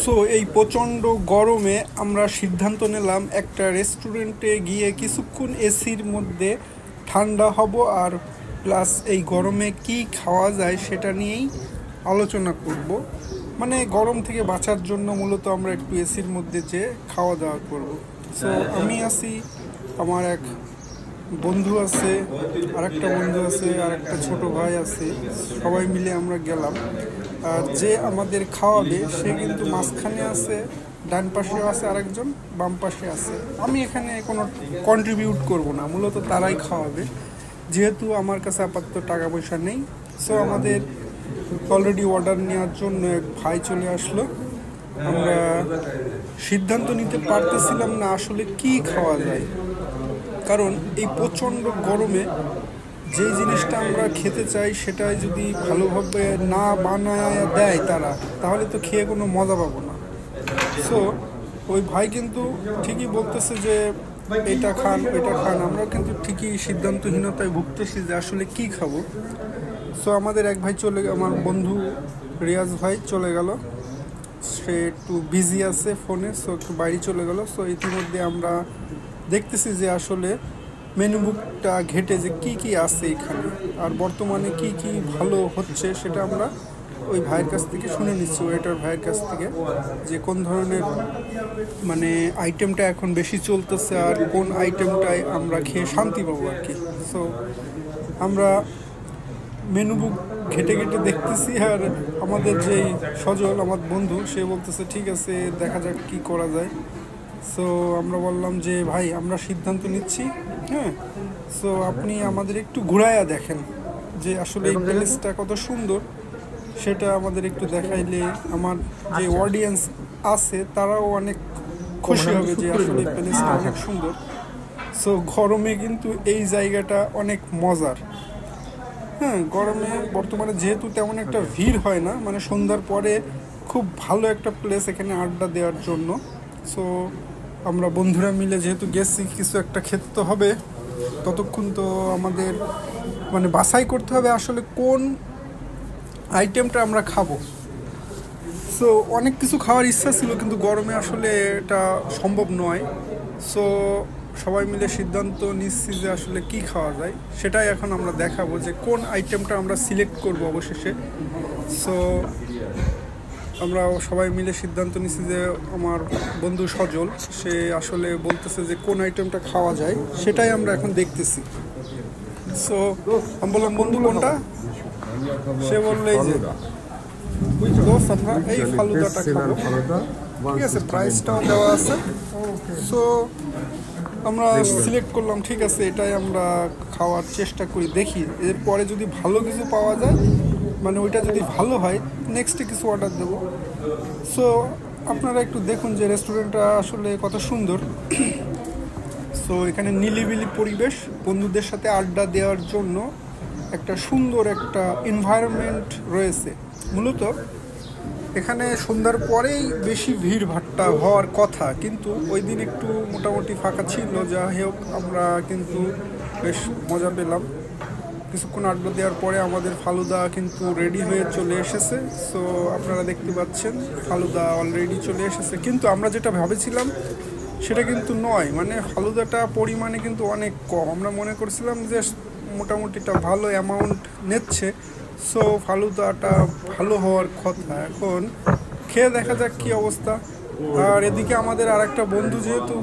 So এই প্রচণ্ড গরমে আমরা সিদ্ধান্ত নিলাম একটা রেস্টুরেন্টে গিয়ে কিছুক্ষণ এসির মধ্যে ঠান্ডা হব, আর প্লাস এই গরমে কি খাওয়া যায় সেটা নিয়েই আলোচনা করব। মানে গরম থেকে বাঁচার জন্য মূলত আমরা একটু এসির মধ্যে যে খাওয়া দাওয়া করব। সো আমি আছি, আমার এক বন্ধু আছে, আরেকটা বন্ধু আছে, আর একটা ছোট ভাই আছে, সবাই মিলে আমরা গেলাম। আর যে আমাদের খাওয়াবে সে কিন্তু মাঝখানে আছে, ডান পাশেও আছে আরেকজন, বাম পাশে আছে। আমি এখানে কোনো কন্ট্রিবিউট করব না, মূলত তারাই খাওয়াবে, যেহেতু আমার কাছে আপাতত টাকা পয়সা নেই। সো আমাদের অলরেডি অর্ডার নেওয়ার জন্য এক ভাই চলে আসলো। আমরা সিদ্ধান্ত নিতে পারতেছিলাম না আসলে কি খাওয়া যায়, কারণ এই প্রচণ্ড গরমে যেই জিনিসটা আমরা খেতে চাই সেটাই যদি ভালোভাবে না বানায় দেয় তারা, তাহলে তো খেয়ে কোনো মজা পাবো না। সো ওই ভাই কিন্তু ঠিকই বলতেছে যে এটা খান ওইটা খান, আমরা কিন্তু ঠিকই সিদ্ধান্তহীনতায় ভুগতেছি যে আসলে কি খাবো। সো আমাদের এক ভাই আমার বন্ধু রিয়াজ ভাই চলে গেল, সে একটু বিজি আছে ফোনে, সো একটু বাইরে চলে গেল। সো ইতিমধ্যে আমরা দেখতেছি যে আসলে মেনু বুকটা ঘেটে যে কি কি আছে এখানে, আর বর্তমানে কি কি ভালো হচ্ছে সেটা আমরা ওই ভাইয়ের কাছ থেকে শুনে নিচ্ছি, ওয়েটার ভাইয়ের কাছ থেকে, যে কোন ধরনের মানে আইটেমটা এখন বেশি চলতেছে আর কোন আইটেমটায় আমরা খেয়ে শান্তি পাবো আর কি। সো আমরা মেনু বুক ঘেটে ঘেটে দেখতেছি, আর আমাদের যেই সজল আমার বন্ধু সে বলতেছে ঠিক আছে দেখা যাক কি করা যায়। সো আমরা বললাম যে ভাই আমরা সিদ্ধান্ত নিচ্ছি, হ্যাঁ, সো আপনি আমাদের একটু ঘুরাইয়া দেখেন যে আসলে এই প্লেসটা কত সুন্দর, সেটা আমাদের একটু দেখাইলে আমার যে অডিয়েন্স আছে তারাও অনেক খুশি হবে যে আসলে এই প্লেসটা অনেক সুন্দর। সো গরমে কিন্তু এই জায়গাটা অনেক মজার। হ্যাঁ, গরমে বর্তমানে যেহেতু তেমন একটা ভিড় হয় না, মানে সন্ধ্যার পরে খুব ভালো একটা প্লেস এখানে আড্ডা দেওয়ার জন্য। সো আমরা বন্ধুরা মিলে যেহেতু গেছি, কিছু একটা খেতে তো হবে, ততক্ষণ তো আমাদের মানে বাছাই করতে হবে আসলে কোন আইটেমটা আমরা খাবো। সো অনেক কিছু খাওয়ার ইচ্ছা ছিল, কিন্তু গরমে আসলে এটা সম্ভব নয়। সো সবাই মিলে সিদ্ধান্ত নিচ্ছি যে আসলে কি খাওয়া যায়, সেটাই এখন আমরা দেখাবো যে কোন আইটেমটা আমরা সিলেক্ট করব অবশেষে। সো আমরা সবাই মিলে সিদ্ধান্ত নিচ্ছি যে আমার বন্ধু সজল সে আসলে বলতেছে যে কোন আইটেমটা খাওয়া যায়, সেটাই আমরা এখন দেখতেছি। সো আমি বললাম বন্ধু কোনটা, সে বললো এই যে দোস্ত আমরা এই ফালুদাটা খাবো, ঠিক আছে, প্রাইসটাও দেওয়া আছে। সো আমরা সিলেক্ট করলাম ঠিক আছে এটাই আমরা খাওয়ার চেষ্টা করি, দেখি এরপরে যদি ভালো কিছু পাওয়া যায়, মানে ওইটা যদি ভালো হয় নেক্সটে কিছু অর্ডার দেবো। সো আপনারা একটু দেখুন যে রেস্টুরেন্টটা আসলে কত সুন্দর। সো এখানে নিলিবিলি পরিবেশ, বন্ধুদের সাথে আড্ডা দেওয়ার জন্য একটা সুন্দর একটা এনভায়রনমেন্ট রয়েছে। মূলত এখানে সন্ধ্যার পরেই বেশি ভিড় ভাট্টা হওয়ার কথা, কিন্তু ওই দিন একটু মোটামুটি ফাঁকা ছিল, যা হোক আমরা কিন্তু বেশ মজা পেলাম। কিছুক্ষণ আড্ডা দেওয়ার পরে আমাদের ফালুদা কিন্তু রেডি হয়ে চলে এসেছে। সো আপনারা দেখতে পাচ্ছেন ফালুদা অলরেডি চলে এসেছে, কিন্তু আমরা যেটা ভেবেছিলাম সেটা কিন্তু নয়, মানে ফালুদাটা পরিমাণে কিন্তু অনেক কম। আমরা মনে করছিলাম যে মোটামুটিটা ভালো অ্যামাউন্ট নিচ্ছে, সো ফালুদাটা ভালো হওয়ার কথা। এখন খেয়ে দেখা যাক কী অবস্থা। আর এদিকে আমাদের আর একটা বন্ধু যেহেতু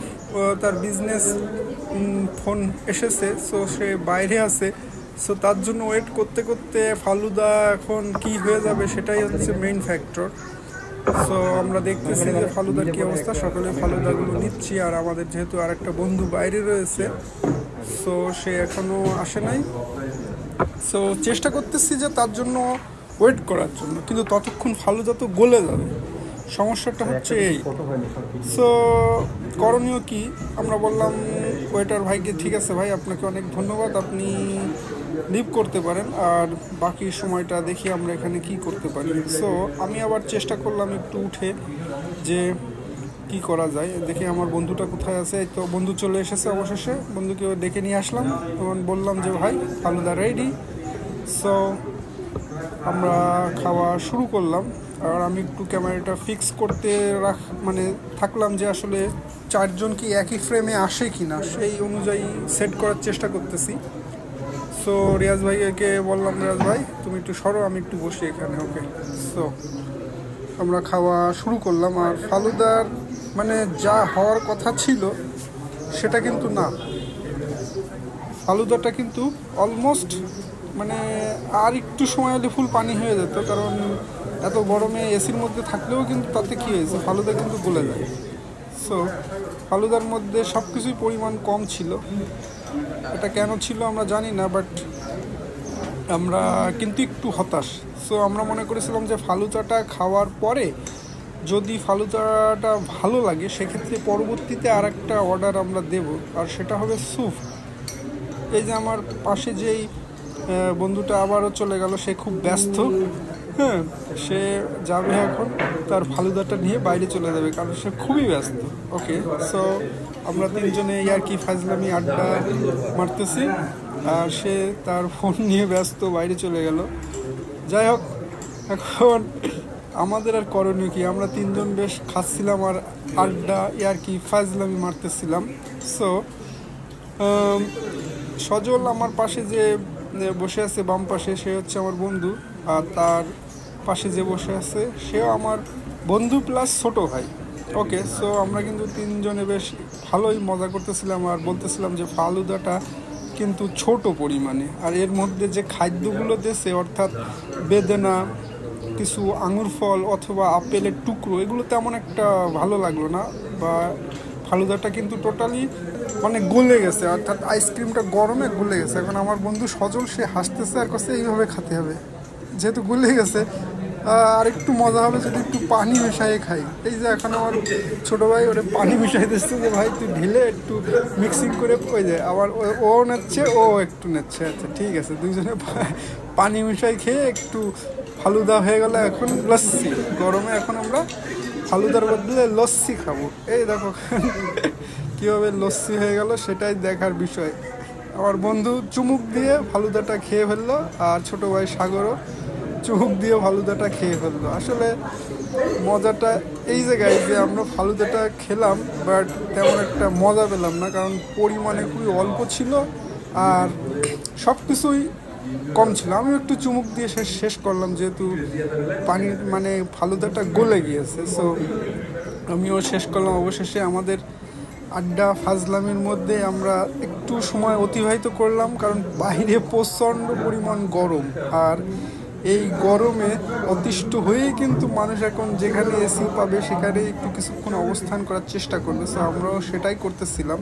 তার বিজনেস ফোন এসেছে, সো সে বাইরে আছে, সো তার জন্য ওয়েট করতে করতে ফালুদা এখন কি হয়ে যাবে সেটাই হচ্ছে মেইন ফ্যাক্টর। সো আমরা দেখতেছি যে ফালুদার কী অবস্থা, সকালে ফালুদাগুলো নিচ্ছি। আর আমাদের যেহেতু আর একটা বন্ধু বাইরে রয়েছে, সো সে এখনও আসে নাই। সো চেষ্টা করতেছি যে তার জন্য ওয়েট করার জন্য, কিন্তু ততক্ষণ ফালুদা তো গলে যাবে, সমস্যাটা হচ্ছে এই। সো করণীয় কি, আমরা বললাম ওয়েটার ভাইকে ঠিক আছে ভাই আপনাকে অনেক ধন্যবাদ, আপনি লিভ করতে পারেন, আর বাকি সময়টা দেখি আমরা এখানে কি করতে পারি। সো আমি আবার চেষ্টা করলাম একটু উঠে যে কি করা যায়, দেখি আমার বন্ধুটা কোথায় আছে। তো বন্ধু চলে এসেছে অবশেষে, বন্ধুকে ডেকে নিয়ে আসলাম এবং বললাম যে ভাই ফালুদা রেডি। সো আমরা খাওয়া শুরু করলাম। আর আমি একটু ক্যামেরাটা ফিক্স করতে মানে থাকলাম যে আসলে চারজন কি একই ফ্রেমে আসে কি না, সেই অনুযায়ী সেট করার চেষ্টা করতেছি। সো রিয়াজ ভাইকে বললাম, রিয়াজ ভাই তুমি একটু সরো, আমি একটু বসি এখানে। ওকে, সো আমরা খাওয়া শুরু করলাম। আর ফালুদার মানে যা হওয়ার কথা ছিল সেটা কিন্তু না, ফালুদাটা কিন্তু অলমোস্ট মানে আর একটু সময় হলে ফুল পানি হয়ে যেত, কারণ এত গরমে এসির মধ্যে থাকলেও কিন্তু তাতে কী হয়েছে, ফালুদা কিন্তু গলে যায়। সো ফালুদার মধ্যে সব কিছুই পরিমাণ কম ছিল, এটা কেন ছিল আমরা জানি না, বাট আমরা কিন্তু একটু হতাশ। সো আমরা মনে করেছিলাম যে ফালুদাটা খাওয়ার পরে যদি ফালুদাটা ভালো লাগে সেক্ষেত্রে পরবর্তীতে আর একটা অর্ডার আমরা দেব, আর সেটা হবে স্যুপ। এই যে আমার পাশে যেই বন্ধুটা আবারও চলে গেল, সে খুব ব্যস্ত। হ্যাঁ, সে যাবে এখন তার ফালুদাটা নিয়ে বাইরে চলে যাবে, কারণ সে খুবই ব্যস্ত। ওকে, সো আমরা তিনজনে ইয়ার্কি ফাজলামি আড্ডা মারতেছি, আর সে তার ফোন নিয়ে ব্যস্ত বাইরে চলে গেল। যাই হোক, এখন আমাদের আর করণীয় কি, আমরা তিনজন বেশ খাচ্ছিলাম আর আড্ডা ইয়ার্কি ফাজলামি মারতেছিলাম। সো সজল আমার পাশে যে বসে আছে বাম পাশে, সে হচ্ছে আমার বন্ধু, আর তার পাশে যে বসে আছে সেও আমার বন্ধু প্লাস ছোটো ভাই। ওকে, সো আমরা কিন্তু তিনজনে বেশ ভালোই মজা করতেছিলাম আর বলতেছিলাম যে ফালুদাটা কিন্তু ছোট পরিমাণে, আর এর মধ্যে যে খাদ্যগুলো দিয়েছে অর্থাৎ বেদানা, কিছু আঙুর ফল অথবা আপেলের টুকরো, এগুলো তেমন একটা ভালো লাগলো না। বা ফালুদাটা কিন্তু টোটালি মানে গলে গেছে, অর্থাৎ আইসক্রিমটা গরমে গলে গেছে। এখন আমার বন্ধু সজল সে হাসতেছে আর কাছে এইভাবে খেতে হবে, যেহেতু গলে গেছে আর একটু মজা হবে যদি একটু পানি মেশাই খাই। এই যে এখন আমার ছোটো ভাই ওটা পানি মিশাই দিচ্ছে যে ভাই তুই ঢেলে একটু মিক্সিং করে ওই যায়, আবার ও নেচ্ছে ও একটু নেচ্ছে। আচ্ছা ঠিক আছে, দুইজনে পানি মিশাই খেয়ে একটু ফালুদা হয়ে গেল। এখন লস্যি গরমে, এখন আমরা ফালুদার বদলে লস্যি খাবো। এই দেখো কীভাবে লস্যি হয়ে গেল সেটাই দেখার বিষয়। আমার বন্ধু চুমুক দিয়ে ফালুদাটা খেয়ে ফেললো, আর ছোটো ভাই সাগরও চুমুক দিয়ে ফালুদাটা খেয়ে ফেললো। আসলে মজাটা এই জায়গায় যে আমরা ফালুদাটা খেলাম, বাট তেমন একটা মজা পেলাম না, কারণ পরিমাণে খুবই অল্প ছিল আর সব কিছুই কম ছিল। আমিও একটু চুমুক দিয়ে শেষ করলাম, যেহেতু পানি মানে ফালুদাটা গলে গিয়েছে। সো আমিও শেষ করলাম। অবশেষে আমাদের আড্ডা ফাজলামির মধ্যে আমরা একটু সময় অতিবাহিত করলাম, কারণ বাইরে প্রচণ্ড পরিমাণ গরম, আর এই গরমে অতিষ্ঠ হয়েই কিন্তু মানুষ এখন যেখানে এসি পাবে সেখানে একটু কিছুক্ষণ অবস্থান করার চেষ্টা করবে। সো আমরাও সেটাই করতেছিলাম।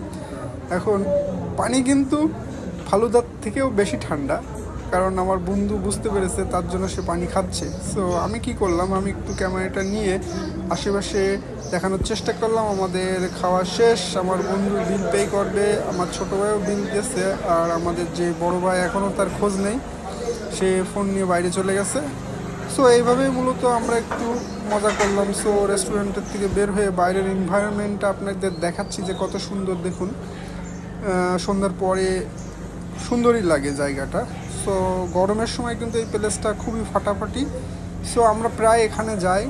এখন পানি কিন্তু ফালুদার থেকেও বেশি ঠান্ডা, কারণ আমার বন্ধু বুঝতে পেরেছে, তার জন্য সে পানি খাচ্ছে। সো আমি কি করলাম, আমি একটু ক্যামেরাটা নিয়ে আশেপাশে দেখানোর চেষ্টা করলাম। আমাদের খাওয়া শেষ, আমার বন্ধু বিল পে করবে, আমার ছোটো ভাইও বিল দিয়েছে, আর আমাদের যে বড় ভাই এখনও তার খোঁজ নেই, সে ফোন নিয়ে বাইরে চলে গেছে। সো এইভাবেই মূলত আমরা একটু মজা করলাম। সো রেস্টুরেন্টের থেকে বের হয়ে বাইরের এনভায়রনমেন্টটা আপনাদের দেখাচ্ছি যে কত সুন্দর। দেখুন, সন্ধ্যার পরে সুন্দরই লাগে জায়গাটা। সো গরমের সময় কিন্তু এই প্লেসটা খুবই ফাটাফাটি। সো আমরা প্রায় এখানে যাই,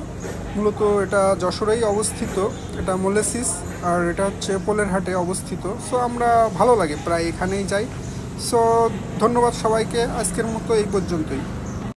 মূলত এটা যশোরেই অবস্থিত, এটা মোলেসিস, আর এটা হচ্ছে পোলের হাটে অবস্থিত। সো আমরা ভালো লাগে প্রায় এখানেই যাই। সো ধন্যবাদ সবাইকে, আজকের মতো এই পর্যন্তই।